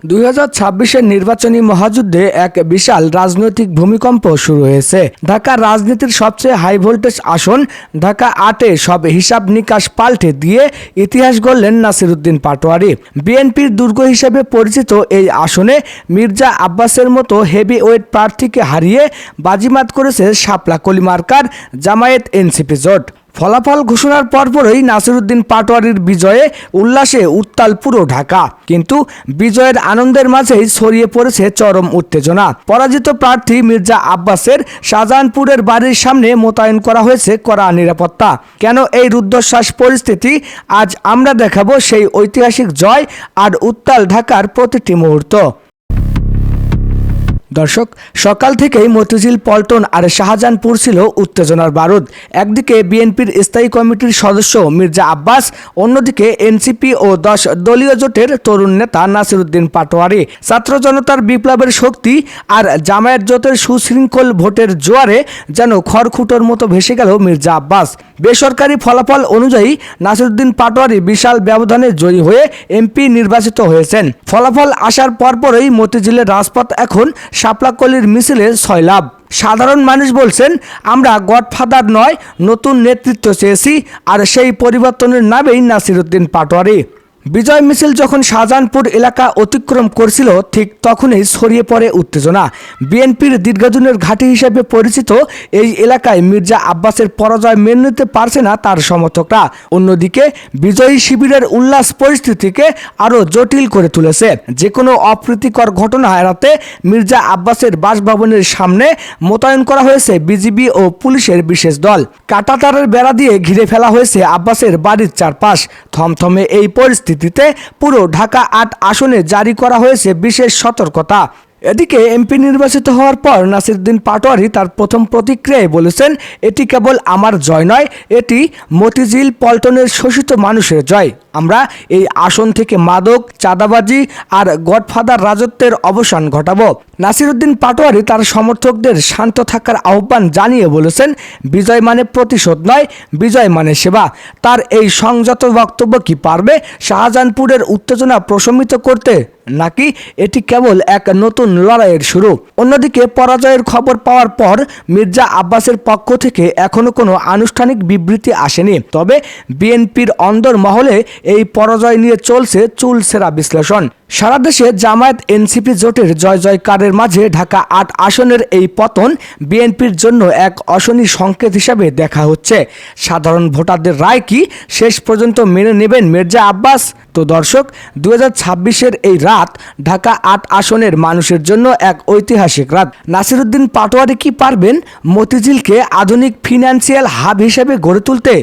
2026-এর নির্বাচনী মহাযুদ্ধে এক বিশাল রাজনৈতিক ভূমিকম্প শুরু হয়েছে। ঢাকার রাজনীতির সবচেয়ে হাই ভোল্টেজ আসন ঢাকা 8-এ সব হিসাব নিকাশ পাল্টে দিয়ে ইতিহাস গড়লেন নাসিরউদ্দিন পাটোয়ারী। বিএনপির দুর্গ হিসেবে পরিচিত এই আসনে মির্জা আব্বাসের মতো হেভিওয়েট প্রার্থীকে হারিয়ে বাজিমাত করেছে শাপলা কলি মার্কার জামায়াত এনসিপি জোট। ফলাফল ঘোষণার পরপরই নাসিরউদ্দিন পাটোয়ারীর বিজয়ে উল্লাসে উত্তাল পুরো ঢাকা, কিন্তু বিজয়ের আনন্দের মাঝেই ছড়িয়ে পড়েছে চরম উত্তেজনা। পরাজিত প্রার্থী মির্জা আব্বাসের শাহজাহানপুরের বাড়ির সামনে মোতায়েন করা হয়েছে কড়া নিরাপত্তা। কেন এই রুদ্ধশ্বাস পরিস্থিতি? আজ আমরা দেখাবো সেই ঐতিহাসিক জয় আর উত্তাল ঢাকার প্রতিটি মুহূর্ত। দর্শক, সকাল থেকেই মতিঝিল, পল্টন আর শাহজাহানপুর ছিল উত্তেজনার বারুদ। একদিকে বিএনপির স্থায়ী কমিটির সদস্য মির্জা আব্বাস, অন্যদিকে এনসিপি ও 10 দলীয় জোটের তরুণ নেতা নাসিরউদ্দিন পাটোয়ারী। ছাত্র জনতার বিপ্লবের শক্তি আর জামায়াত জোটের সুশৃঙ্খল ভোটের জোয়ারে যেন খড়কুটোর মতো ভেসে গেল মির্জা আব্বাস। বেসরকারি ফলাফল অনুযায়ী নাসিরউদ্দিন পাটোয়ারী বিশাল ব্যবধানে জয়ী হয়ে এমপি নির্বাচিত হয়েছেন। ফলাফল আসার পরপরই মতিঝিলের রাজপথ এখন শাপলা কলির মিছিলে সয়লাভ। সাধারণ মানুষ বলছেন, আমরা গডফাদার নয়, নতুন নেতৃত্ব চেয়েছি, আর সেই পরিবর্তনের নামেই নাসিরউদ্দিন পাটোয়ারী। বিজয় মিছিল যখন শাহজাহানপুর এলাকা অতিক্রম করছিল, ঠিক তখনই ছড়িয়ে পড়ে উত্তেজনা। বিএনপির দীর্ঘদিনের ঘাঁটি হিসেবে পরিচিত এই এলাকায় মির্জা আব্বাসের পরাজয় মেনে নিতে পারছে না তার সমর্থকরা। অন্যদিকে বিজয়ী শিবিরের উল্লাস পরিস্থিতিকে আরও জটিল করে তুলেছে। যে কোনো অপ্রীতিকর ঘটনা এড়াতে মির্জা আব্বাসের বাসভবনের সামনে মোতায়েন করা হয়েছে বিজিবি ও পুলিশের বিশেষ দল। কাঁটাতারের বেড়া দিয়ে ঘিরে ফেলা হয়েছে আব্বাসের বাড়ির চারপাশ। থমথমে এই পরিস্থিতি পুরো ঢাকা 8 আসনে জারি করা হয়েছে বিশেষ সতর্কতা। এদিকে এমপি নির্বাচিত হওয়ার পর নাসিরউদ্দিন পাটোয়ারী তার প্রথম প্রতিক্রিয়ায় বলেছেন, এটি কেবল আমার জয় নয়, এটি মতিঝিল, পল্টনের শোষিত মানুষের জয়। আমরা এই আসন থেকে মাদক, চাঁদাবাজি আর গডফাদার রাজত্বের অবসান ঘটাবো। নাসিরউদ্দিন পাটোয়ারী তার সমর্থকদের শান্ত থাকার আহ্বান জানিয়ে বলেছেন, বিজয় মানে প্রতিশোধ নয়, বিজয় মানে সেবা। তার এই সংযত বক্তব্য কি পারবে শাহজাহানপুরের উত্তেজনা প্রশমিত করতে, নাকি এটি কেবল এক নতুন লড়াইয়ের শুরু? অন্যদিকে পরাজয়ের খবর পাওয়ার পর মির্জা আব্বাসের পক্ষ থেকে এখনো কোনো আনুষ্ঠানিক বিবৃতি আসেনি। তবে বিএনপির অন্দর মহলে এই পরাজয় নিয়ে চলছে চুলচেরা বিশ্লেষণ। সারা দেশে জামায়াত এনসিপি জোটের জয় জয়কারের মাঝে ঢাকা 8 আসনের এই পতন বিএনপির জন্য এক অশনি সংকেত হিসাবে দেখা হচ্ছে। সাধারণ ভোটারদের রায় কি শেষ পর্যন্ত মেনে নেবেন মির্জা আব্বাস? তো দর্শক, 2026-এর এই রাত ঢাকা 8 আসনের মানুষের জন্য এক ঐতিহাসিক রাত। নাসিরউদ্দিন পাটোয়ারী কি পারবেন মতিঝিলকে আধুনিক ফিনান্সিয়াল হাব হিসেবে গড়ে তুলতে?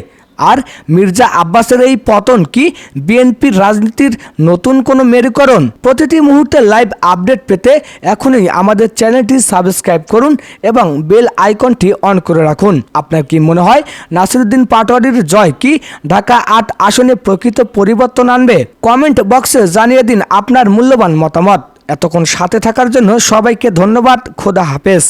আর মির্জা আব্বাসের এই পতন কি বিএনপির রাজনীতির নতুন কোনো মেরুকরণ? প্রতিটি মুহূর্তে লাইভ আপডেট পেতে এখনই আমাদের চ্যানেলটি সাবস্ক্রাইব করুন এবং বেল আইকনটি অন করে রাখুন। আপনার কি মনে হয় নাসিরউদ্দিন পাটোয়ারীর জয় কি ঢাকা 8 আসনে প্রকৃত পরিবর্তন আনবে? কমেন্ট বক্সে জানিয়ে দিন আপনার মূল্যবান মতামত। এতক্ষণ সাথে থাকার জন্য সবাইকে ধন্যবাদ। খোদা হাফেজ।